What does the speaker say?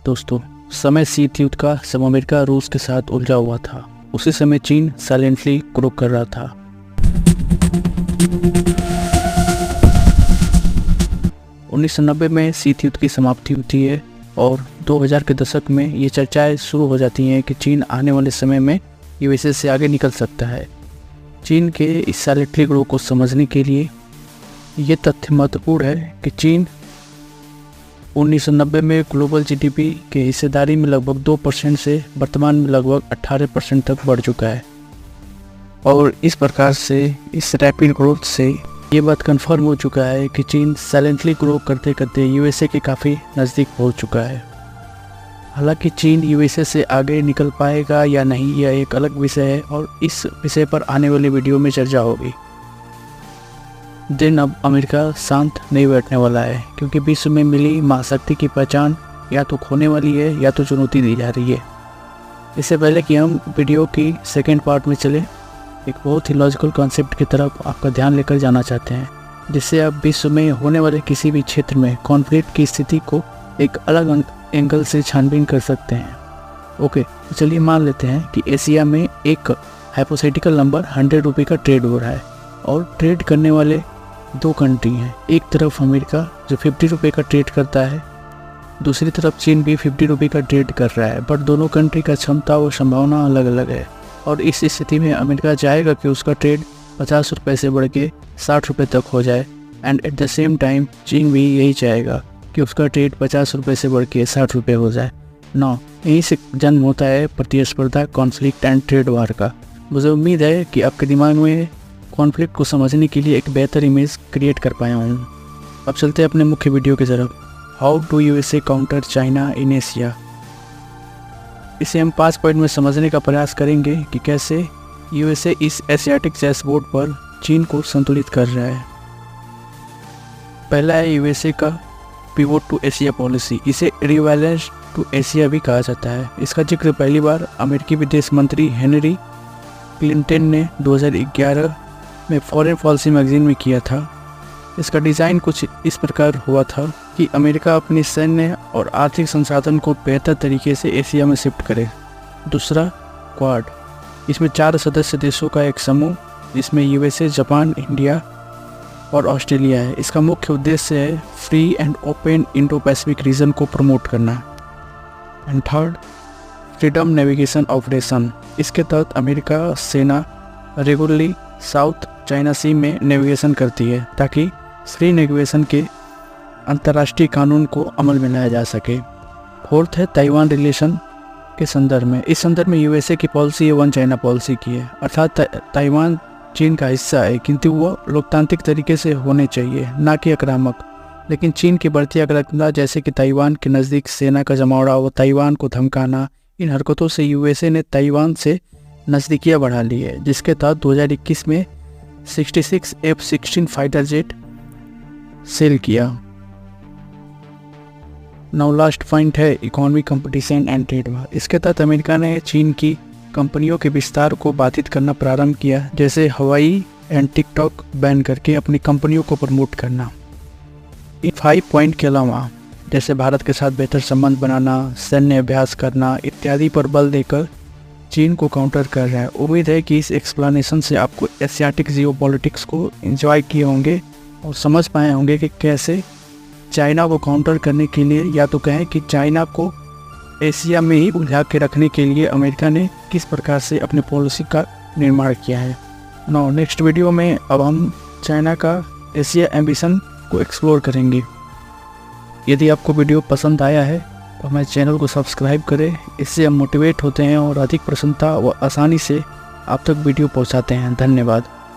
दोस्तों, समय शीत युद्ध का जब अमेरिका रूस के साथ उलझा हुआ था, उसी समय चीन साइलेंटली ग्रो कर रहा था। उन्नीस सौ 1990 में शीत युद्ध की समाप्ति होती है और 2000 के दशक में ये चर्चाएं शुरू हो जाती हैं कि चीन आने वाले समय में यूएसए से आगे निकल सकता है। चीन के इस साइलेंटली ग्रो को समझने के लिए ये तथ्य महत्वपूर्ण है कि चीन 1990 में ग्लोबल जीडीपी के हिस्सेदारी में लगभग 2% से वर्तमान में लगभग 18% तक बढ़ चुका है। और इस प्रकार से इस रैपिड ग्रोथ से ये बात कंफर्म हो चुका है कि चीन साइलेंटली ग्रो करते करते यूएसए के काफ़ी नज़दीक पहुंच चुका है। हालांकि चीन यूएसए से आगे निकल पाएगा या नहीं, यह एक अलग विषय है और इस विषय पर आने वाली वीडियो में चर्चा होगी। दिन अब अमेरिका शांत नहीं बैठने वाला है, क्योंकि विश्व में मिली महाशक्ति की पहचान या तो खोने वाली है या तो चुनौती दी जा रही है। इससे पहले कि हम वीडियो की सेकेंड पार्ट में चले, एक बहुत ही लॉजिकल कॉन्सेप्ट की तरफ आपका ध्यान लेकर जाना चाहते हैं, जिससे आप विश्व में होने वाले किसी भी क्षेत्र में कॉन्फ्लिक्ट की स्थिति को एक अलग एंगल से छानबीन कर सकते हैं। ओके, तो चलिए मान लेते हैं कि एशिया में एक हाइपोथेटिकल नंबर 100 रुपये का ट्रेड हो रहा है और ट्रेड करने वाले दो कंट्री हैं। एक तरफ अमेरिका जो 50 रुपये का ट्रेड करता है, दूसरी तरफ चीन भी 50 रुपये का ट्रेड कर रहा है, बट दोनों कंट्री का क्षमता और संभावना अलग अलग है। और इस स्थिति में अमेरिका चाहेगा कि उसका ट्रेड 50 रुपये से बढ़ के 60 रुपये तक हो जाए, and at the same time चीन भी यही चाहेगा कि उसका ट्रेड 50 रुपये से बढ़ के 60 रुपये हो जाए। नौ, यहीं से जन्म होता है प्रतिस्पर्धा, कॉन्फ्लिक्ट एंड ट्रेड वार का। मुझे उम्मीद है कि आपके दिमाग में कॉन्फ्लिक्ट को समझने के लिए एक बेहतर इमेज क्रिएट कर पाया हूँ। अब चलते हैं अपने मुख्य वीडियो की तरफ। How to USA counter China in Asia. इसे हम 5 पॉइंट में समझने का प्रयास करेंगे कि कैसे यूएसए इस एशियाटिक चेस बोर्ड पर चीन को संतुलित कर रहा है। पहला है यूएसए का पिवोट टू एशिया पॉलिसी। इसे रिवैलेंस टू एशिया भी कहा जाता है। इसका जिक्र पहली बार अमेरिकी विदेश मंत्री हेनरी क्लिंटन ने 2011 में फॉरेन पॉलिसी मैगजीन में किया था। इसका डिज़ाइन कुछ इस प्रकार हुआ था कि अमेरिका अपनी सैन्य और आर्थिक संसाधन को बेहतर तरीके से एशिया में शिफ्ट करे। दूसरा, क्वाड। इसमें 4 सदस्य देशों का एक समूह, जिसमें यूएसए, जापान, इंडिया और ऑस्ट्रेलिया है। इसका मुख्य उद्देश्य है free and open Indo Pacific region को प्रमोट करना। And third, freedom navigation operation. इसके तहत अमेरिका सेना रेगुलरली साउथ चाइना सी में नेविगेशन करती है ताकि फ्री नेविगेशन के अंतर्राष्ट्रीय कानून को अमल में लाया जा सके। फोर्थ है ताइवान रिलेशन के संदर्भ में। इस संदर्भ में यूएसए की पॉलिसी वन चाइना पॉलिसी की है, अर्थात ताइवान चीन का हिस्सा है, किंतु वह लोकतांत्रिक तरीके से होने चाहिए, ना कि आक्रामक। लेकिन चीन की बढ़ती आक्रामकता, जैसे कि ताइवान के नज़दीक सेना का जमावड़ा व ताइवान को धमकाना, इन हरकतों से यूएसए ने ताइवान से नज़दीकियाँ बढ़ा ली है, जिसके तहत 2021 में 66 F-16 फाइटर जेट सेल किया। नाउ लास्ट पॉइंट है economy competition and trade war. इसके तहत अमेरिका ने चीन की कंपनियों के विस्तार को बाधित करना प्रारंभ किया, जैसे हवाई एंड टिकटॉक बैन करके अपनी कंपनियों को प्रमोट करना। इन 5 पॉइंट के अलावा जैसे भारत के साथ बेहतर संबंध बनाना, सैन्य अभ्यास करना इत्यादि पर बल देकर चीन को काउंटर कर रहा है। उम्मीद है कि इस एक्सप्लेनेशन से आपको एशियाटिक जियोपॉलिटिक्स को एंजॉय किए होंगे और समझ पाए होंगे कि कैसे चाइना को काउंटर करने के लिए, या तो कहें कि चाइना को एशिया में ही उलझा के रखने के लिए अमेरिका ने किस प्रकार से अपने पॉलिसी का निर्माण किया है। नाउ नेक्स्ट वीडियो में अब हम चाइना का एशिया एम्बिशन को एक्सप्लोर करेंगे। यदि आपको वीडियो पसंद आया है तो हमारे चैनल को सब्सक्राइब करें। इससे हम मोटिवेट होते हैं और अधिक प्रसन्नता व आसानी से आप तक वीडियो पहुंचाते हैं। धन्यवाद।